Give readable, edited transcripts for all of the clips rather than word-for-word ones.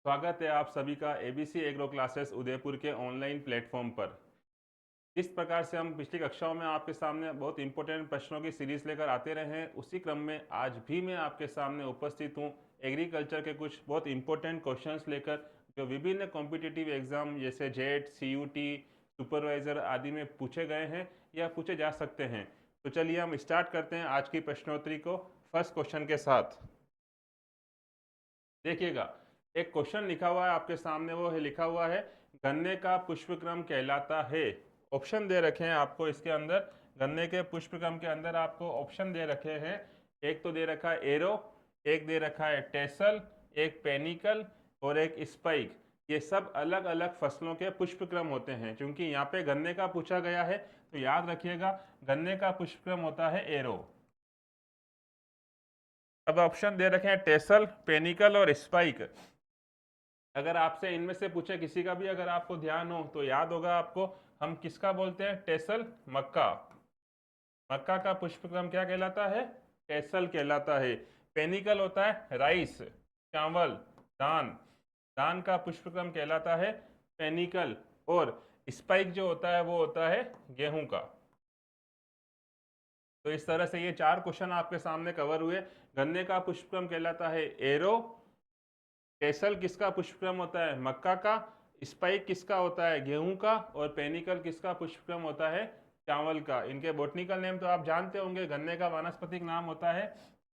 स्वागत है आप सभी का एबीसी एग्रो क्लासेस उदयपुर के ऑनलाइन प्लेटफॉर्म पर। जिस प्रकार से हम पिछली कक्षाओं में आपके सामने बहुत इंपॉर्टेंट प्रश्नों की सीरीज लेकर आते रहे हैं, उसी क्रम में आज भी मैं आपके सामने उपस्थित हूं एग्रीकल्चर के कुछ बहुत इंपॉर्टेंट क्वेश्चंस लेकर, जो विभिन्न कॉम्पिटिटिव एग्जाम जैसे जेट, सीयूटी, सुपरवाइजर आदि में पूछे गए हैं या पूछे जा सकते हैं। तो चलिए हम स्टार्ट करते हैं आज की प्रश्नोत्तरी को फर्स्ट क्वेश्चन के साथ। देखिएगा, एक क्वेश्चन लिखा हुआ है आपके सामने, वो है लिखा हुआ है गन्ने का पुष्पक्रम कहलाता है। ऑप्शन दे रखे हैं आपको इसके अंदर, गन्ने के पुष्पक्रम के अंदर आपको ऑप्शन दे रखे हैं। एक तो दे रखा है एरो, एक दे रखा है टेसल, एक पेनिकल और एक स्पाइक। ये सब अलग अलग फसलों के पुष्पक्रम होते हैं। क्योंकि यहाँ पे गन्ने का पूछा गया है तो याद रखिएगा गन्ने का पुष्पक्रम होता है एरो। अब ऑप्शन दे रखे हैं टेसल, पेनिकल और स्पाइक। अगर आपसे इनमें से पूछे किसी का भी, अगर आपको ध्यान हो तो याद होगा आपको, हम किसका बोलते हैं? टेसल, मक्का। मक्का का पुष्पक्रम क्या कहलाता है? टेसल कहलाता है। पेनिकल होता है राइस, चावल, धान। धान का पुष्पक्रम कहलाता है पेनिकल। और स्पाइक जो होता है वो होता है गेहूं का। तो इस तरह से ये चार क्वेश्चन आपके सामने कवर हुए। गन्ने का पुष्पक्रम कहलाता है एरो, टेसल किसका पुष्पक्रम होता है? मक्का का, स्पाइक किसका होता है? गेहूं का, और पेनिकल किसका पुष्पक्रम होता है? चावल का। इनके बोटनिकल नेम तो आप जानते होंगे। गन्ने का वानस्पतिक नाम होता है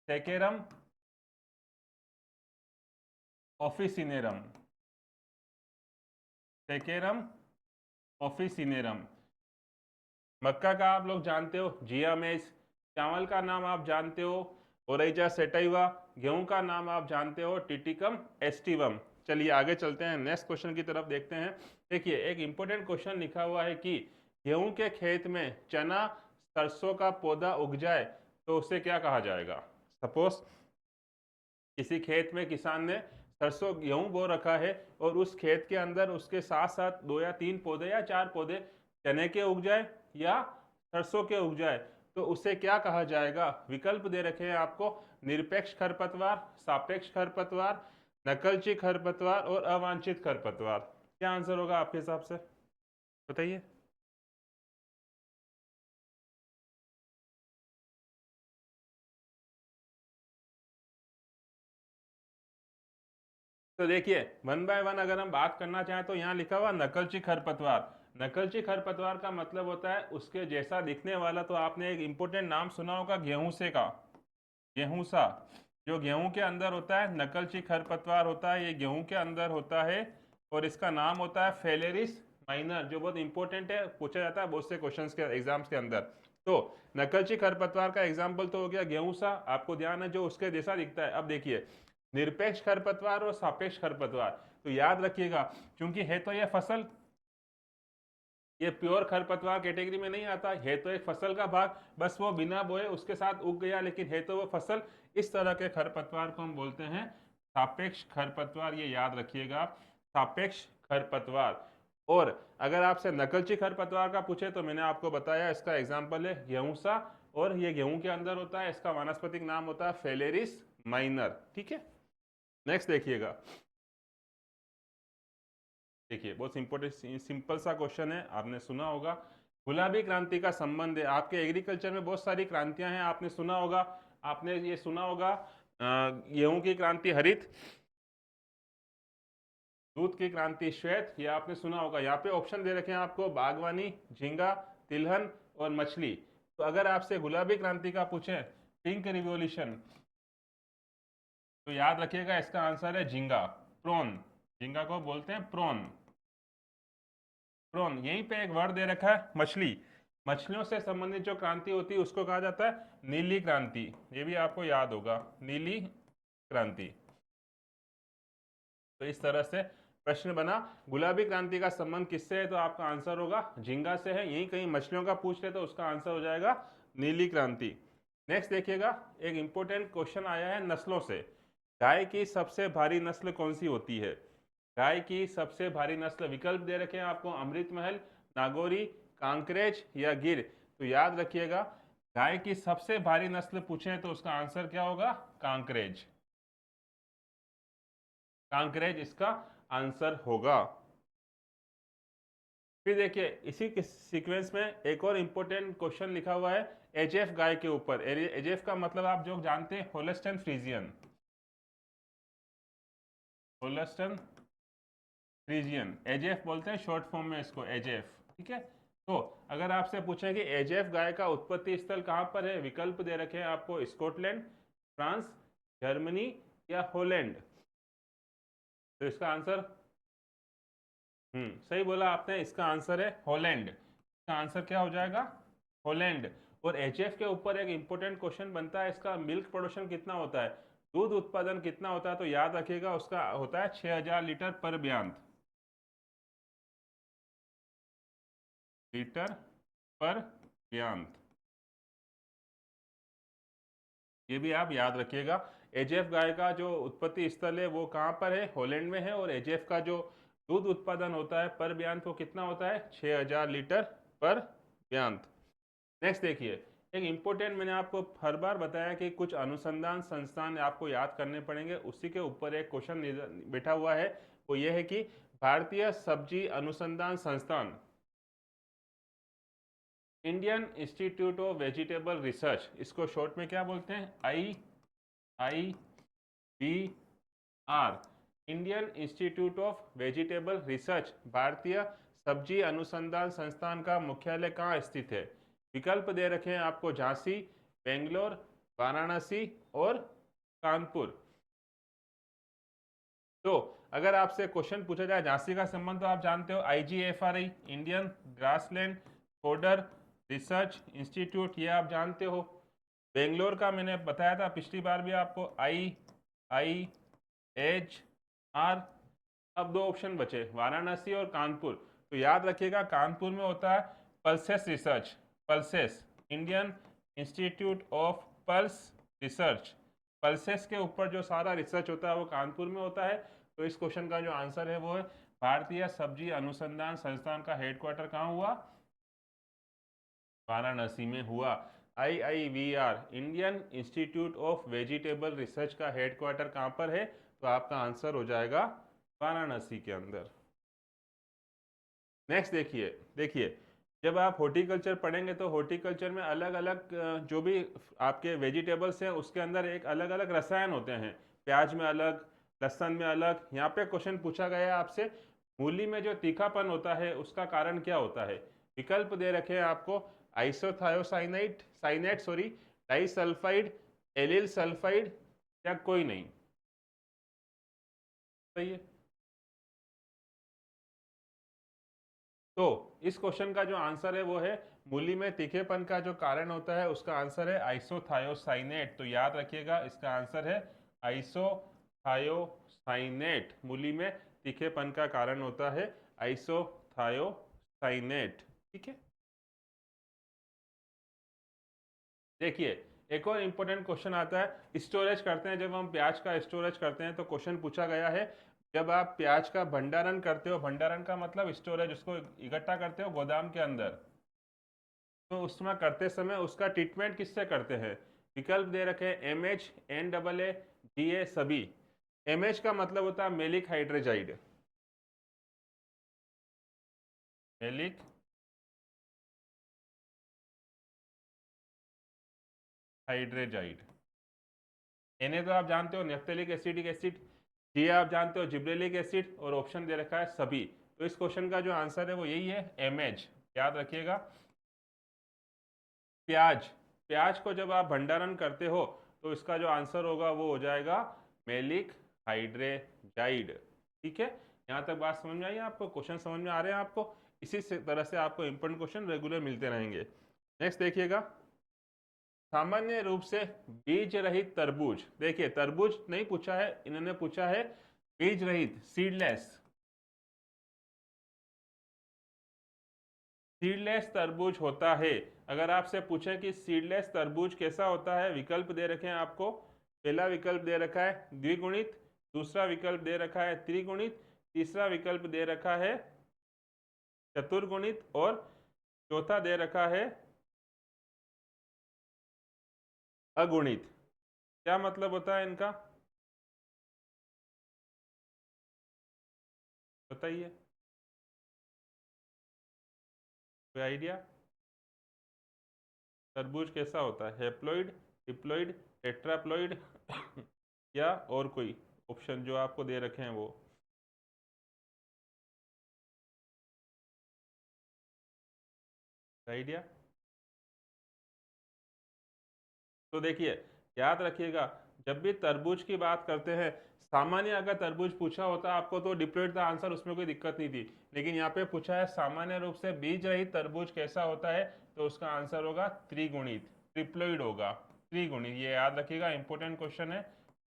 सेकेरम ऑफिसिनेरम। Saccharum officinarum. मक्का का आप लोग जानते हो जियामेज। चावल का नाम आप जानते हो ओरेजा सेटाइवा। गेहूं का नाम आप जानते हो टिटिकम एस्टिवम। चलिए आगे चलते हैं, नेक्स्ट क्वेश्चन की तरफ देखते हैं। देखिए, एक इंपॉर्टेंट क्वेश्चन लिखा हुआ है कि गेहूं के खेत में चना सरसों का पौधा उग जाए तो उसे क्या कहा जाएगा? सपोज किसी खेत में किसान ने सरसों गेहूं बो रखा है और उस खेत के अंदर उसके साथ साथ दो या तीन पौधे या चार पौधे चने के उग जाए या सरसों के उग जाए, तो उसे क्या कहा जाएगा? विकल्प दे रखे हैं आपको, निरपेक्ष खरपतवार, सापेक्ष खरपतवार, नकलची खरपतवार और अवांछित खरपतवार। क्या आंसर होगा आपके हिसाब से, बताइए। तो देखिए, वन बाय वन अगर हम बात करना चाहें तो यहाँ लिखा हुआ नकलची खरपतवार। नकलची खरपतवार का मतलब होता है उसके जैसा दिखने वाला। तो आपने एक इंपॉर्टेंट नाम सुना होगा गेहूंसे का, गेहूंसा। जो गेहूं के अंदर होता है नकलची खरपतवार होता है, ये गेहूं के अंदर होता है और इसका नाम होता है फेलेरिस माइनर, जो बहुत इंपॉर्टेंट है, पूछा जाता है बहुत से क्वेश्चंस के एग्जाम्स के अंदर। तो नकलची खरपतवार का एग्जाम्पल तो हो गया गेहूंसा, आपको ध्यान है, जो उसके जैसा दिखता है। अब देखिए, निरपेक्ष खरपतवार और सापेक्ष खरपतवार, तो याद रखिएगा, क्योंकि है तो ये फसल, ये प्योर खरपतवार कैटेगरी में नहीं आता है, तो एक फसल का भाग, बस वो बिना बोए उसके साथ उग गया, लेकिन है तो वो फसल। इस तरह के खरपतवार को हम बोलते हैं सापेक्ष खरपतवार, ये याद रखिएगा, सापेक्ष खरपतवार। और अगर आपसे नकलची खरपतवार का पूछे तो मैंने आपको बताया इसका एग्जाम्पल है गेहूंसा, और ये गेहूं के अंदर होता है, इसका वानस्पतिक नाम होता है फेलेरिस माइनर। ठीक है, नेक्स्ट देखिएगा। देखिए, बहुत इंपॉर्टेंट सिंपल सा क्वेश्चन है, आपने सुना होगा गुलाबी क्रांति का संबंध है। आपके एग्रीकल्चर में बहुत सारी क्रांतियां हैं, आपने सुना होगा। आपने ये सुना होगा गेहूं की क्रांति हरित, दूध की क्रांति श्वेत, ये आपने सुना होगा। यहाँ पे ऑप्शन दे रखे हैं आपको, बागवानी, झींगा, तिलहन और मछली। तो अगर आपसे गुलाबी क्रांति का पूछे, पिंक रिवॉल्यूशन, तो याद रखिएगा इसका आंसर है झींगा, प्रॉन। झींगा को बोलते हैं प्रॉन। प्रॉन, यहीं पे एक वर्ड दे रखा है मछली। मछलियों से संबंधित जो क्रांति होती है उसको कहा जाता है नीली क्रांति। ये भी आपको याद होगा, नीली क्रांति। तो इस तरह से प्रश्न बना, गुलाबी क्रांति का संबंध किससे है? तो आपका आंसर होगा झींगा से है। यही कहीं मछलियों का पूछ ले तो उसका आंसर हो जाएगा नीली क्रांति। नेक्स्ट देखिएगा, एक इंपॉर्टेंट क्वेश्चन आया है नस्लों से। गाय की सबसे भारी नस्ल कौन सी होती है? गाय की सबसे भारी नस्ल, विकल्प दे रखे हैं आपको, अमृत महल, नागौरी, कांकरेज या गिर। तो याद रखिएगा, गाय की सबसे भारी नस्ल पूछे तो उसका आंसर क्या होगा? कांकरेज। कांकरेज इसका आंसर होगा। फिर देखिए इसी के सीक्वेंस में एक और इंपॉर्टेंट क्वेश्चन लिखा हुआ है एजेफ गाय के ऊपर। एजेफ का मतलब आप जो जानते हैं होल्स्टाइन फ्रीजियन, होल्स्टाइन फ्रीजियन एजेफ बोलते हैं शॉर्ट फॉर्म में इसको, एजेफ। ठीक है, तो अगर आपसे पूछें कि एजेफ गाय का उत्पत्ति स्थल कहाँ पर है, विकल्प दे रखे हैं आपको, स्कॉटलैंड, फ्रांस, जर्मनी या हॉलैंड। तो इसका आंसर, सही बोला आपने, इसका आंसर है हॉलैंड। इसका आंसर क्या हो जाएगा, हॉलैंड। और एचएफ के ऊपर एक इंपॉर्टेंट क्वेश्चन बनता है, इसका मिल्क प्रोडक्शन कितना होता है, दूध उत्पादन कितना होता है, तो याद रखिएगा उसका होता है 6000 लीटर पर बयान, लीटर पर बयान। ये भी आप याद रखिएगा। एजेफ गाय का जो उत्पत्ति स्थल है वो कहाँ पर है, हॉलैंड में है। और एजेफ का जो दूध उत्पादन होता है पर बयान वो कितना होता है, 6000 लीटर पर बयान। नेक्स्ट देखिए, एक इम्पोर्टेंट, मैंने आपको हर बार बताया कि कुछ अनुसंधान संस्थान आपको याद करने पड़ेंगे, उसी के ऊपर एक क्वेश्चन बैठा हुआ है। वो ये है कि भारतीय सब्जी अनुसंधान संस्थान, Indian institute of vegetable research, इसको शॉर्ट में क्या बोलते हैं, IIVR, Indian institute of vegetable research, भारतीय सब्जी अनुसंधान संस्थान का मुख्यालय कहाँ स्थित है। विकल्प दे रखे हैं आपको, झांसी, बेंगलोर, वाराणसी और कानपुर। तो अगर आपसे क्वेश्चन पूछा जाए झांसी का संबंध, तो आप जानते हो IGFRI, Indian grassland fodder research institute, ये आप जानते हो। बेंगलोर का मैंने बताया था पिछली बार भी आपको, IIHR। अब दो ऑप्शन बचे, वाराणसी और कानपुर। तो याद रखिएगा कानपुर में होता है pulses research, pulses, Indian institute of pulse research. Pulses के ऊपर जो सारा रिसर्च होता है वो कानपुर में होता है। तो इस क्वेश्चन का जो आंसर है वो है भारतीय सब्जी अनुसंधान संस्थान का हेडक्वार्टर कहाँ हुआ, वाराणसी में हुआ। IIVR, Indian institute of vegetable research का हेडक्वार्टर कहाँ पर है, तो आपका आंसर हो जाएगा वाराणसी के अंदर। नेक्स्ट देखिए, देखिए जब आप हॉर्टिकल्चर पढ़ेंगे तो हॉर्टिकल्चर में अलग अलग जो भी आपके वेजिटेबल्स हैं उसके अंदर एक अलग अलग रसायन होते हैं, प्याज में अलग, लहसुन में अलग। यहाँ पे क्वेश्चन पूछा गया है आपसे, मूली में जो तीखापन होता है उसका कारण क्या होता है। विकल्प दे रखे हैं आपको, isothiocyanide cyanate sorry, disulphide, allyl sulphide या कोई नहीं। सही है, तो इस क्वेश्चन का जो आंसर है वो है, मूली में तीखेपन का जो कारण होता है उसका आंसर है आइसोथायोसाइनेट। तो याद रखिएगा इसका आंसर है आइसोथायोसाइनेट, मूली में तीखेपन का कारण होता है आइसोथायोसाइनेट। ठीक है, देखिए एक और इंपॉर्टेंट क्वेश्चन आता है, स्टोरेज करते हैं, जब हम प्याज का स्टोरेज करते हैं तो क्वेश्चन पूछा गया है, जब आप प्याज का भंडारण करते हो, भंडारण का मतलब स्टोरेज, उसको इकट्ठा करते हो गोदाम के अंदर, तो उसमें करते समय उसका ट्रीटमेंट किससे करते हैं। विकल्प दे रखे हैं, MH, NAA, DA, सभी। MH का मतलब होता है मेलिक हाइड्रोजाइड, मेलिक हाइड्रोजाइड। Na तो आप जानते हो नेफ्थेलिक एसिडिक एसिड, DA आप जानते हो जिब्रेलिक एसिड, और ऑप्शन दे रखा है सभी। तो इस क्वेश्चन का जो आंसर है वो यही है, MH। याद रखिएगा, प्याज, प्याज को जब आप भंडारण करते हो तो इसका जो आंसर होगा वो हो जाएगा मेलिक हाइड्रोजाइड। ठीक है, यहाँ तक बात समझ में आई है आपको, क्वेश्चन समझ में आ रहे हैं आपको। इसी से तरह से आपको इंपॉर्टेंट क्वेश्चन रेगुलर मिलते रहेंगे। नेक्स्ट देखिएगा, सामान्य रूप से बीज रहित तरबूज, देखिए तरबूज नहीं पूछा है, इन्होंने पूछा है बीज रहित, सीडलेस, सीडलेस तरबूज होता है। अगर आपसे पूछे कि सीडलेस तरबूज कैसा होता है, विकल्प दे रखे हैं आपको। पहला विकल्प दे रखा है द्विगुणित, दूसरा विकल्प दे रखा है त्रिगुणित, तीसरा विकल्प दे रखा है चतुर्गुणित, और चौथा दे रखा है अगुणित। क्या मतलब होता है इनका, बताइए, कोई आइडिया? तरबूज कैसा होता है? हेप्लॉइड, डिप्लॉइड, टेट्राप्लॉइड या और कोई ऑप्शन जो आपको दे रखे हैं वो? आइडिया? तो देखिए, याद रखिएगा, जब भी तरबूज की बात करते हैं, सामान्य अगर तरबूज पूछा होता आपको तो डिप्लॉइड था आंसर, उसमें कोई दिक्कत नहीं थी। लेकिन यहाँ पे पूछा है सामान्य रूप से बीज रहित तरबूज कैसा होता है, तो उसका आंसर होगा त्रिगुणित, ट्रिप्लॉइड होगा। त्रिगुणित, ये याद रखिएगा, इंपॉर्टेंट क्वेश्चन है।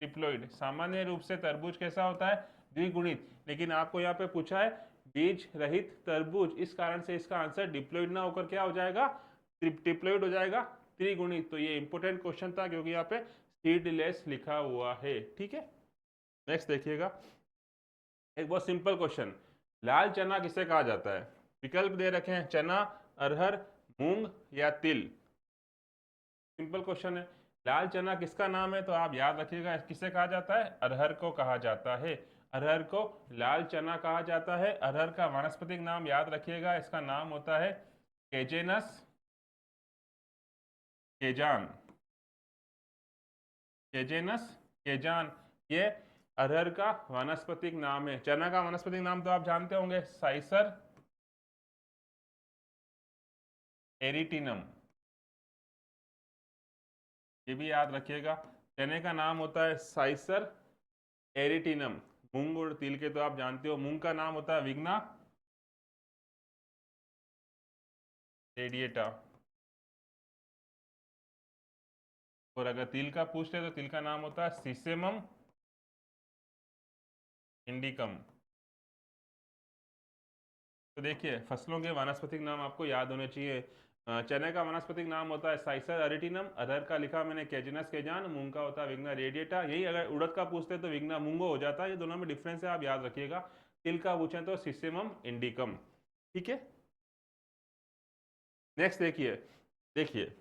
ट्रिप्लॉइड, सामान्य रूप से तरबूज कैसा होता है? द्विगुणित। लेकिन आपको यहाँ पे पूछा है बीज रहित तरबूज, इस कारण से इसका आंसर डिप्लॉइड ना होकर क्या हो जाएगा? ट्रिप्लॉइड हो जाएगा, त्रिगुणित। तो ये इंपॉर्टेंट क्वेश्चन था क्योंकि यहाँ पे सीडलेस लिखा हुआ है। ठीक है, नेक्स्ट देखिएगा, एक बहुत सिंपल क्वेश्चन, लाल चना किसे कहा जाता है? विकल्प दे रखे हैं, चना, अरहर, मूंग या तिल। सिंपल क्वेश्चन है, लाल चना किसका नाम है? तो आप याद रखिएगा, किसे कहा जाता है? अरहर को कहा जाता है। अरहर को लाल चना कहा जाता है। अरहर का वानस्पतिक नाम याद रखिएगा, इसका नाम होता है केजेनस केजान। केजेनस केजान, ये अरहर का वानस्पतिक नाम है। चना का वानस्पतिक नाम तो आप जानते होंगे, साइसर एरिटिनम, ये भी याद रखिएगा। चने का नाम होता है साइसर एरिटिनम। मूंग और तिल के तो आप जानते हो, मूंग का नाम होता है विग्ना रेडिएटा, और अगर तिल का पूछते तो तिल का नाम होता है सीसेमम इंडिकम। तो देखिए, फसलों के वानस्पतिक नाम आपको याद होने चाहिए। चने का वानस्पतिक नाम होता है साइसर अरिटिनम, अरहर का लिखा मैंने केजिनस केजान, मूंग का होता है विग्ना रेडिएटा। यही अगर उड़द का पूछते तो विग्ना मूंगो हो जाता है। ये दोनों में डिफरेंस है, आप याद रखिएगा। तिल का पूछें तो सिसेमम इंडिकम। ठीक है, नेक्स्ट देखिए, देखिए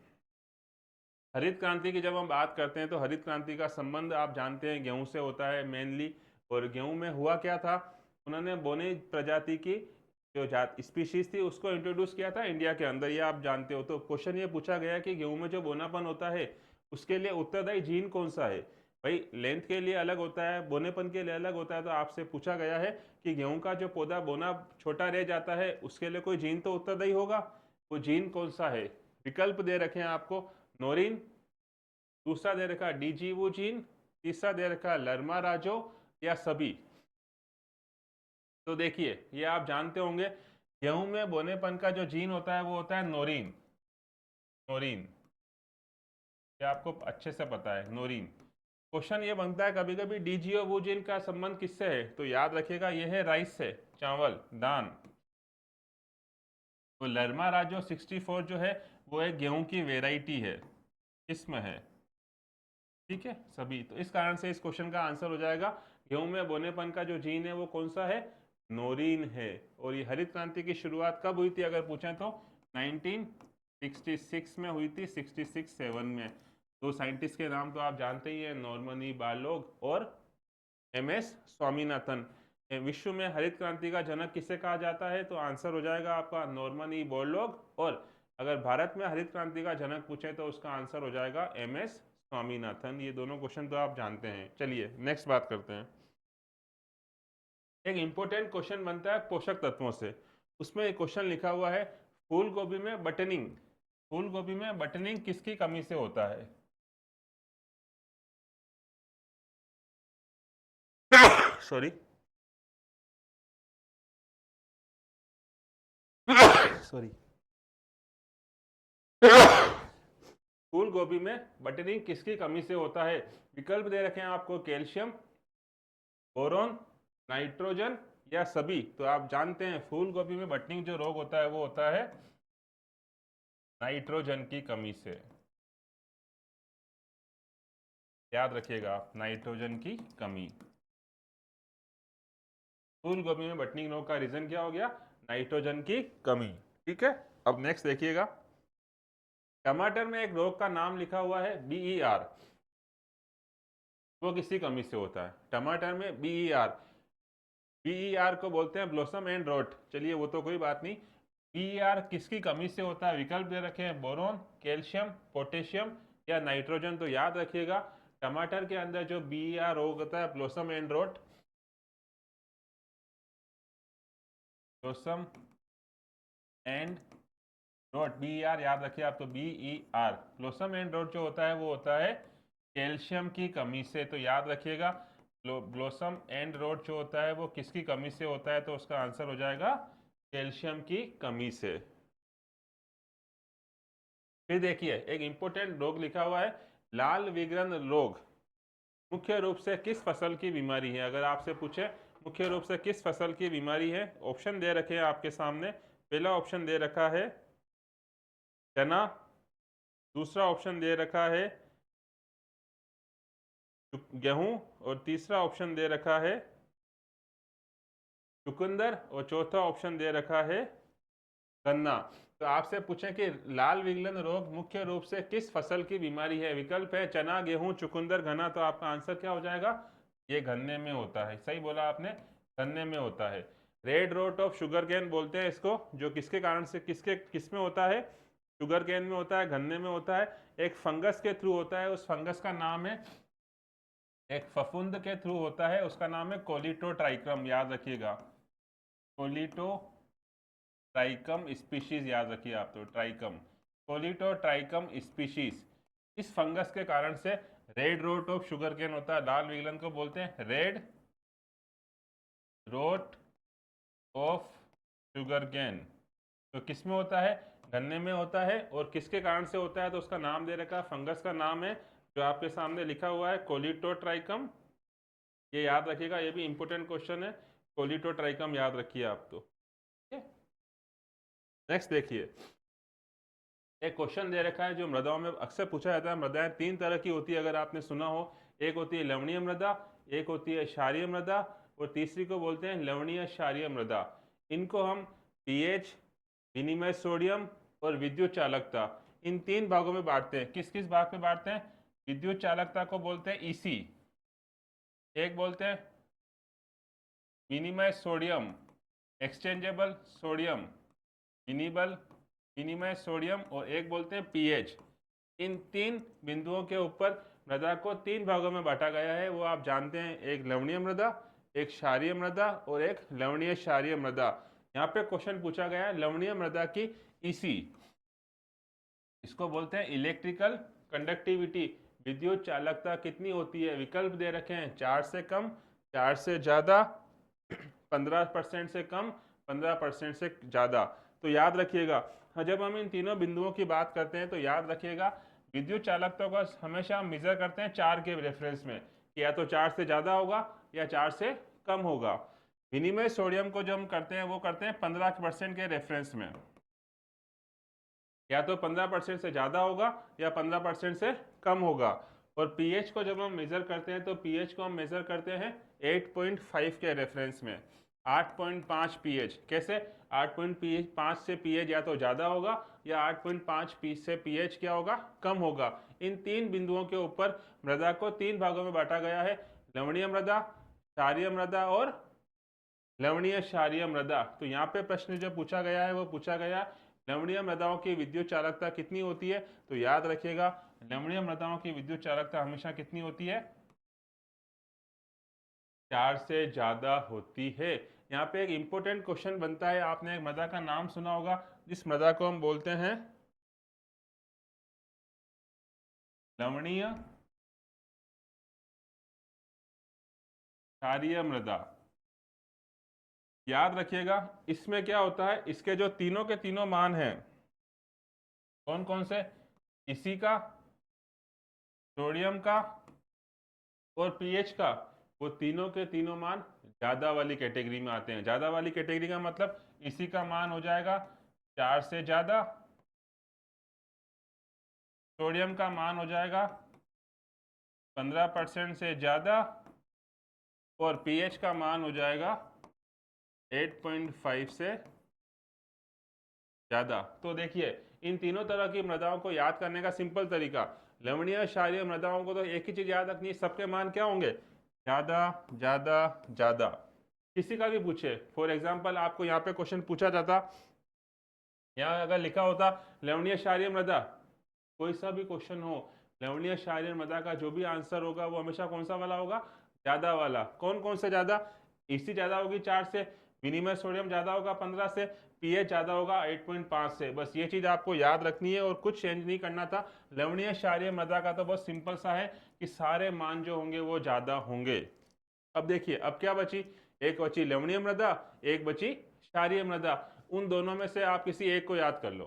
हरित क्रांति की जब हम बात करते हैं तो हरित क्रांति का संबंध आप जानते हैं गेहूं से होता है मेनली। और गेहूं में हुआ क्या था, उन्होंने बोने प्रजाति की जो जात स्पीशीज थी उसको इंट्रोड्यूस किया था इंडिया के अंदर, ये आप जानते हो। तो क्वेश्चन ये पूछा गया कि गेहूं में जो बोनापन होता है उसके लिए उत्तरदायी जीन कौन सा है? भाई लेंथ के लिए अलग होता है, बोनेपन के लिए अलग होता है। तो आपसे पूछा गया है कि गेहूं का जो पौधा बोना छोटा रह जाता है उसके लिए कोई जीन तो उत्तरदायी होगा, वो जीन कौन सा है? विकल्प दे रखे हैं आपको, नोरिन, दूसरा दे रखा डीजीवू जीन, तीसरा दे रखा लर्मा राजो, या सभी। तो देखिए, ये आप जानते होंगे, गेहूं में बोनेपन का जो जीन होता है वो होता है नोरिन। नोरिन, ये आपको अच्छे से पता है, नोरिन। क्वेश्चन ये बनता है कभी कभी डीजीओ वो जीन का संबंध किससे है? तो याद रखिएगा, ये है राइस से, चावल, दान। तो लर्मा राजो 64 जो है वो एक गेहूं की वेराइटी है, किस्म है। ठीक है सभी, तो इस कारण से इस क्वेश्चन का आंसर हो जाएगा, गेहूं में बोनेपन का जो जीन है वो कौन सा है? नोरीन है। और ये हरित क्रांति की शुरुआत कब हुई थी अगर पूछें तो 1966 में हुई थी, 66-7 में। दो साइंटिस्ट के नाम तो आप जानते ही हैं, नॉर्मन ई बारलोग और एमएस स्वामीनाथन। विश्व में हरित क्रांति का जनक किसे कहा जाता है? तो आंसर हो जाएगा आपका नॉर्मन ई बोरलॉग। और अगर भारत में हरित क्रांति का जनक पूछे तो उसका आंसर हो जाएगा एमएस स्वामीनाथन। ये दोनों क्वेश्चन तो आप जानते हैं। चलिए नेक्स्ट बात करते हैं, एक इंपॉर्टेंट क्वेश्चन बनता है पोषक तत्वों से। उसमें एक क्वेश्चन लिखा हुआ है, फूल गोभी में बटनिंग, फूल गोभी में बटनिंग किसकी कमी से होता है? सॉरी सॉरी फूल गोभी में बटनिंग किसकी कमी से होता है? विकल्प दे रखे हैं आपको, कैल्शियम, बोरोन, नाइट्रोजन या सभी। तो आप जानते हैं फूल गोभी में बटनिंग जो रोग होता है वो होता है नाइट्रोजन की कमी से। याद रखिएगा आप, नाइट्रोजन की कमी। फूल गोभी में बटनिंग रोग का रीजन क्या हो गया? नाइट्रोजन की कमी। ठीक है, अब नेक्स्ट देखिएगा, टमाटर में एक रोग का नाम लिखा हुआ है बीईआर, वो किसकी कमी से होता है? टमाटर में बीईआर, BER को बोलते हैं ब्लोसम एंड रोट। चलिए वो तो कोई बात नहीं। BER किसकी कमी से होता है? विकल्प दे रखे हैं, बोरोन, कैल्शियम, पोटेशियम या नाइट्रोजन। तो याद रखिएगा टमाटर के अंदर जो BER रोग होता है blossom and wrote, blossom and wrote, BER याद रखिए आप। तो BER ब्लोसम एंड रोट जो होता है वो होता है कैल्शियम की कमी से। तो याद रखिएगा ब्लोसम एंड रोट जो होता है वो किसकी कमी से होता है? तो उसका आंसर हो जाएगा कैल्शियम की कमी से। फिर देखिए एक इंपॉर्टेंट रोग लिखा हुआ है, लाल विग्रन रोग मुख्य रूप से किस फसल की बीमारी है? अगर आपसे पूछे मुख्य रूप से किस फसल की बीमारी है, ऑप्शन दे रखे हैं आपके सामने। पहला ऑप्शन दे रखा है चना, दूसरा ऑप्शन दे रखा है गेहूं, और तीसरा ऑप्शन दे रखा है चुकंदर, और चौथा ऑप्शन दे रखा है गन्ना। तो आपसे पूछें कि लाल विग्लन रोग मुख्य रूप से किस फसल की बीमारी है? विकल्प है चना, गेहूं, चुकंदर, गन्ना। तो आपका आंसर क्या हो जाएगा? ये गन्ने में होता है। सही बोला आपने, गन्ने में होता है। Red rot of sugarcane बोलते हैं इसको, जो किसके कारण से किस में होता है? शुगर केन में होता है, गन्ने में होता है। एक फंगस के थ्रू होता है, उस फंगस का नाम है, एक फफूंद के थ्रू होता है, उसका नाम है कोलिटोट्राइकम। याद रखिएगा, कोलिटोट्राइकम स्पीशीज याद रखिए आप। तो ट्राइकम, कोलिटोट्राइकम स्पीशीज, इस फंगस के कारण से red rot of sugarcane होता है। लाल विग्लन को बोलते हैं red rot of sugarcane. तो किस में होता है? गन्ने में होता है। और किसके कारण से होता है? तो उसका नाम दे रखा है, फंगस का नाम है जो आपके सामने लिखा हुआ है कोलिटोट्राइकम। ये याद रखिएगा, ये भी इंपॉर्टेंट क्वेश्चन है, कोलिटोट्राइकम याद रखिए आप। तो नेक्स्ट देखिए, एक क्वेश्चन दे रखा है जो मृदाओं में अक्सर पूछा जाता है। मृदाएं तीन तरह की होती है, अगर आपने सुना हो। एक होती है लवणीय मृदा, एक होती है क्षारीय मृदा, और तीसरी को बोलते हैं लवणीय क्षारीय मृदा। इनको हम पीएच, विनिमय सोडियम और विद्युत चालकता, इन तीन भागों में बांटते हैं। किस किस भाग में बांटते हैं? विद्युत चालकता को बोलते हैं ईसी, एक बोलते हैं विनिमय सोडियम, एक्सचेंजेबल सोडियम, विनिबल विनिमय सोडियम, और एक बोलते हैं पीएच। इन तीन बिंदुओं के ऊपर मृदा को तीन भागों में बांटा गया है, वो आप जानते हैं, एक लवणीय मृदा, एक क्षारीय मृदा और एक लवणीय क्षारीय मृदा। यहाँ पे क्वेश्चन पूछा गया है लवणीय मृदा की ईसी, इसको बोलते हैं इलेक्ट्रिकल कंडक्टिविटी, विद्युत चालकता कितनी होती है? विकल्प दे रखे हैं 4 से कम, 4 से ज़्यादा, 15% से कम, 15% से ज़्यादा। तो याद रखिएगा, जब हम इन तीनों बिंदुओं की बात करते हैं तो याद रखिएगा विद्युत चालकता को हमेशा हम मेजर करते हैं 4 के रेफरेंस में, कि या तो 4 से ज़्यादा होगा या 4 से कम होगा। विनिमय सोडियम को जो हम करते हैं वो करते हैं 15% के रेफरेंस में, या तो 15% से ज़्यादा होगा या 15% से कम होगा। और पीएच को जब हम मेज़र करते हैं तो पीएच को हम मेज़र करते हैं 8.5 के रेफरेंस में, 8.5 पीएच। कैसे? 8.5 से पीएच या तो ज़्यादा होगा या 8.5 से पीएच क्या होगा? कम होगा। इन तीन बिंदुओं के ऊपर मृदा को तीन भागों में बांटा गया है, लवणीय मृदा, क्षारीय मृदा और लवणीय क्षारीय मृदा। तो यहाँ पे प्रश्न जो पूछा गया है वो पूछा गया लवणीय मृदाओं की विद्युत चालकता कितनी होती है? तो याद रखिएगा लवणीय मृदाओं की विद्युत चालकता हमेशा कितनी होती है? 4 से ज्यादा होती है। यहाँ पे एक इंपॉर्टेंट क्वेश्चन बनता है, आपने एक मृदा का नाम सुना होगा जिस मृदा को हम बोलते हैं लवणीय क्षारीय मृदा। याद रखिएगा इसमें क्या होता है, इसके जो तीनों के तीनों मान हैं, कौन कौन से? इसी का, सोडियम का और पीएच का, वो तीनों के तीनों मान ज्यादा वाली कैटेगरी में आते हैं। ज्यादा वाली कैटेगरी का मतलब इसी का मान हो जाएगा 4 से ज्यादा, सोडियम का मान हो जाएगा 15% से ज्यादा, और पीएच का मान हो जाएगा 8.5 से ज्यादा। तो देखिए इन तीनों तरह की मृदाओं को याद करने का सिंपल तरीका, लवणीय क्षारीय मृदाओं को तो एक ही चीज याद रखनी है, सबके मान क्या होंगे? ज्यादा ज्यादा ज्यादा। किसी का भी पूछे, फॉर एग्जाम्पल आपको यहाँ पे क्वेश्चन पूछा जाता, यहाँ अगर लिखा होता लवणीय क्षारीय मृदा, कोई सा भी क्वेश्चन हो, लवणीय क्षारीय मृदा का जो भी आंसर होगा वो हमेशा कौन सा वाला होगा, ज्यादा वाला। कौन कौन से ज्यादा, इसी ज्यादा होगी 4 से, विनिमय सोडियम ज्यादा होगा 15 से, पीएच ज्यादा होगा 8.5 से। बस ये चीज आपको याद रखनी है और कुछ चेंज नहीं करना था। लवणीय क्षारीय मृदा का तो बहुत सिंपल सा है कि सारे मान जो होंगे वो ज्यादा होंगे। अब देखिए अब क्या बची, एक बची लवणीय मृदा, एक बची क्षारीय मृदा। उन दोनों में से आप किसी एक को याद कर लो,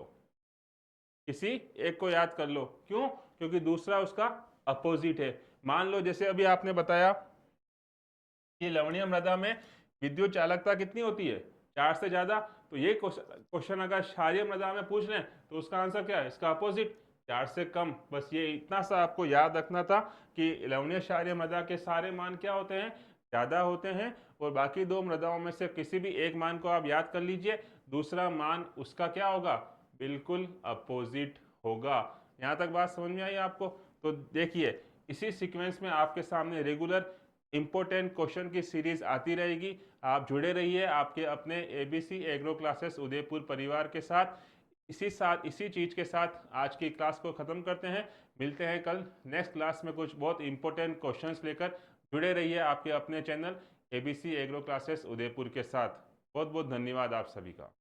किसी एक को याद कर लो। क्यों, क्योंकि दूसरा उसका अपोजिट है। मान लो जैसे अभी आपने बताया कि लवणीय मृदा में विद्युत चालकता कितनी होती है, 4 से ज्यादा। तो ये क्वेश्चन अगर क्षारीय मृदा में पूछ लें तो उसका आंसर क्या है, इसका अपोजिट 4 से कम। बस ये इतना सा आपको याद रखना था कि लवणीय क्षारीय मृदा के सारे मान क्या होते हैं, ज्यादा होते हैं। और बाकी दो मृदाओं में से किसी भी एक मान को आप याद कर लीजिए, दूसरा मान उसका क्या होगा, बिल्कुल अपोजिट होगा। यहाँ तक बात समझ में आई आपको। तो देखिए इसी सीक्वेंस में आपके सामने रेगुलर इंपॉर्टेंट क्वेश्चन की सीरीज आती रहेगी। आप जुड़े रहिए आपके अपने एबीसी एग्रो क्लासेस उदयपुर परिवार के साथ। इसी चीज के साथ आज की क्लास को खत्म करते हैं। मिलते हैं कल नेक्स्ट क्लास में कुछ बहुत इंपॉर्टेंट क्वेश्चंस लेकर। जुड़े रहिए आपके अपने channel ABC agro classes Udaipur के साथ। बहुत बहुत धन्यवाद आप सभी का।